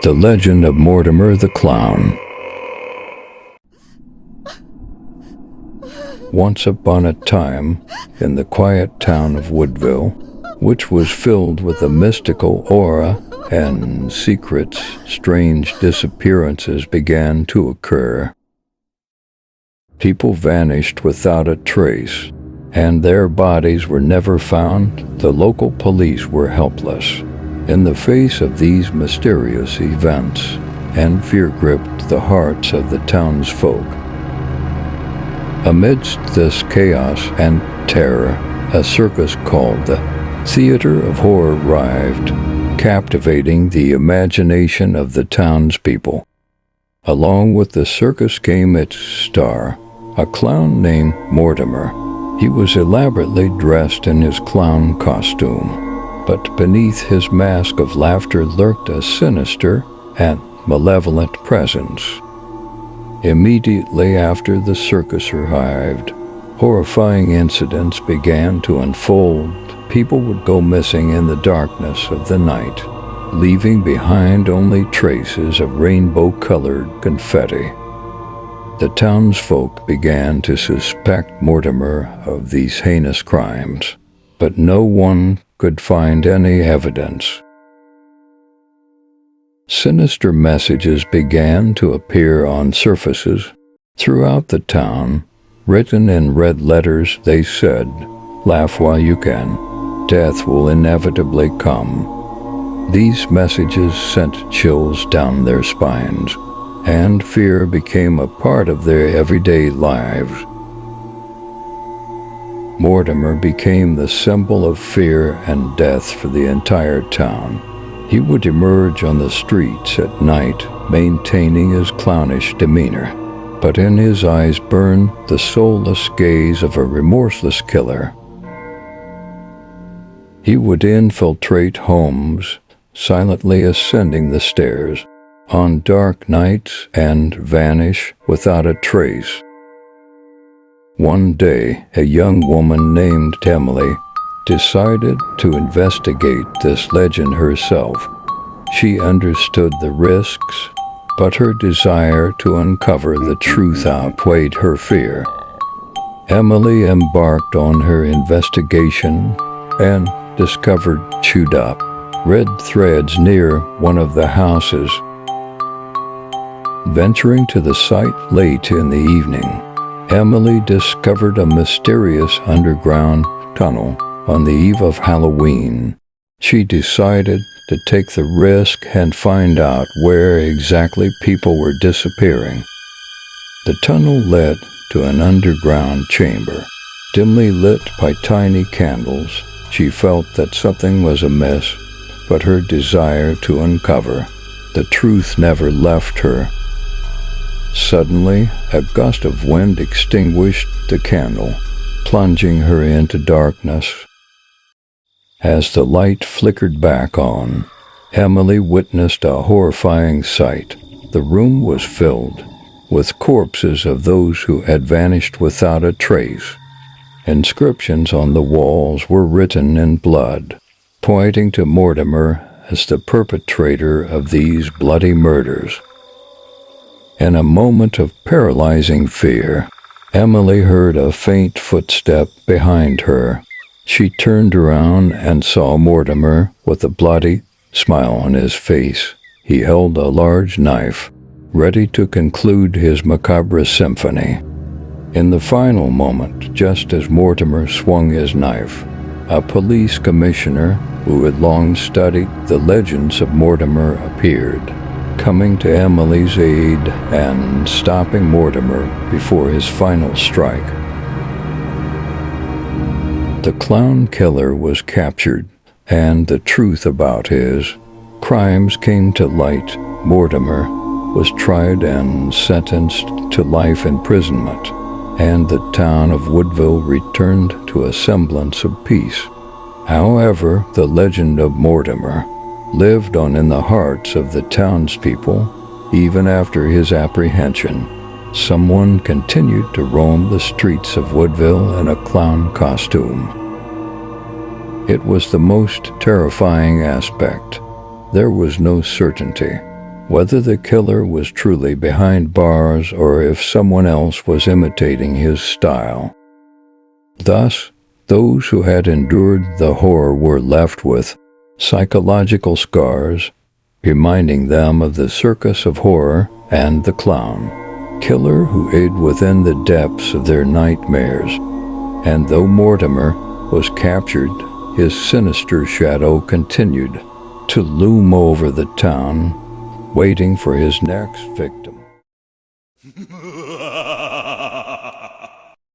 The Legend of Mortimer the Clown. Once upon a time, in the quiet town of Woodville, which was filled with a mystical aura and secrets, strange disappearances began to occur. People vanished without a trace, and their bodies were never found. The local police were helpless. In the face of these mysterious events, and fear gripped the hearts of the townsfolk. Amidst this chaos and terror, a circus called the Theater of Horror arrived, captivating the imagination of the townspeople. Along with the circus came its star, a clown named Mortimer. He was elaborately dressed in his clown costume, but beneath his mask of laughter lurked a sinister and malevolent presence. Immediately after the circus arrived, horrifying incidents began to unfold. People would go missing in the darkness of the night, leaving behind only traces of rainbow-colored confetti. The townsfolk began to suspect Mortimer of these heinous crimes, but no one could find any evidence. Sinister messages began to appear on surfaces throughout the town. Written in red letters, they said, "Laugh while you can. Death will inevitably come." These messages sent chills down their spines, and fear became a part of their everyday lives. Mortimer became the symbol of fear and death for the entire town. He would emerge on the streets at night, maintaining his clownish demeanor, but in his eyes burned the soulless gaze of a remorseless killer. He would infiltrate homes, silently ascending the stairs on dark nights and vanish without a trace. One day, a young woman named Emily decided to investigate this legend herself. She understood the risks, but her desire to uncover the truth outweighed her fear. Emily embarked on her investigation and discovered chewed-up red threads near one of the houses. Venturing to the site late in the evening, Emily discovered a mysterious underground tunnel. On the eve of Halloween, she decided to take the risk and find out where exactly people were disappearing. The tunnel led to an underground chamber, dimly lit by tiny candles. She felt that something was amiss, but her desire to uncover the truth never left her. Suddenly, a gust of wind extinguished the candle, plunging her into darkness. As the light flickered back on, Emily witnessed a horrifying sight. The room was filled with corpses of those who had vanished without a trace. Inscriptions on the walls were written in blood, pointing to Mortimer as the perpetrator of these bloody murders. In a moment of paralyzing fear, Emily heard a faint footstep behind her. She turned around and saw Mortimer with a bloody smile on his face. He held a large knife, ready to conclude his macabre symphony. In the final moment, just as Mortimer swung his knife, a police commissioner who had long studied the legends of Mortimer appeared, coming to Emily's aid and stopping Mortimer before his final strike. The clown killer was captured, and the truth about his crimes came to light. Mortimer was tried and sentenced to life imprisonment, and the town of Woodville returned to a semblance of peace. However, the legend of Mortimer lived on in the hearts of the townspeople. Even after his apprehension, someone continued to roam the streets of Woodville in a clown costume. It was the most terrifying aspect. There was no certainty, whether the killer was truly behind bars or if someone else was imitating his style. Thus, those who had endured the horror were left with psychological scars, reminding them of the circus of horror and the clown, killer who hid within the depths of their nightmares. And though Mortimer was captured, his sinister shadow continued to loom over the town, waiting for his next victim.